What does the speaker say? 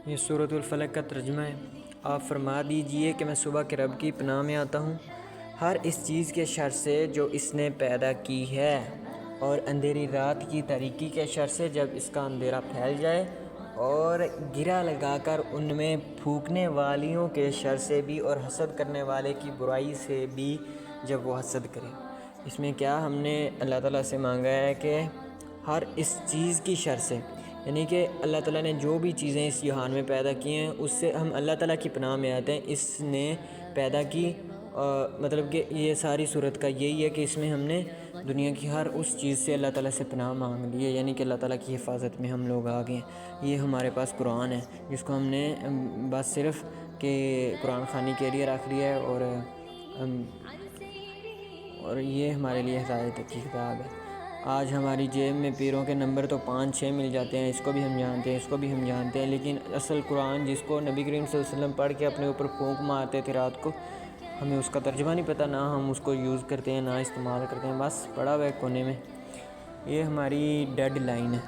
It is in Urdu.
یہ سورۃ الفلق کا ترجمہ ہے۔ آپ فرما دیجئے کہ میں صبح کے رب کی پناہ میں آتا ہوں ہر اس چیز کے شر سے جو اس نے پیدا کی ہے، اور اندھیری رات کی تاریکی کے شر سے جب اس کا اندھیرا پھیل جائے، اور گرہ لگا کر ان میں پھونکنے والیوں کے شر سے بھی، اور حسد کرنے والے کی برائی سے بھی جب وہ حسد کرے۔ اس میں کیا ہم نے اللہ تعالیٰ سے مانگا ہے کہ ہر اس چیز کی شر سے، یعنی کہ اللہ تعالیٰ نے جو بھی چیزیں اس جہان میں پیدا کی ہیں اس سے ہم اللہ تعالیٰ کی پناہ میں آتے ہیں۔ اس نے پیدا کی، مطلب کہ یہ ساری صورت کا یہی ہے کہ اس میں ہم نے دنیا کی ہر اس چیز سے اللہ تعالیٰ سے پناہ مانگ لی ہے، یعنی کہ اللہ تعالیٰ کی حفاظت میں ہم لوگ آ گئے ہیں۔ یہ ہمارے پاس قرآن ہے جس کو ہم نے بس صرف کہ قرآن خوانی کے لیے رکھ لیا ہے، اور یہ ہمارے لیے ہدایت کی کتاب ہے۔ آج ہماری جیب میں پیروں کے نمبر تو 5-6 مل جاتے ہیں، اس کو بھی ہم جانتے ہیں، اس کو بھی ہم جانتے ہیں، لیکن اصل قرآن جس کو نبی کریم صلی اللہ علیہ وسلم پڑھ کے اپنے اوپر پھونک مارتے تھے رات کو، ہمیں اس کا ترجمہ نہیں پتہ، نہ ہم اس کو یوز کرتے ہیں، نہ استعمال کرتے ہیں، بس پڑا ہوا ہے کونے میں۔ یہ ہماری ڈیڈ لائن ہے۔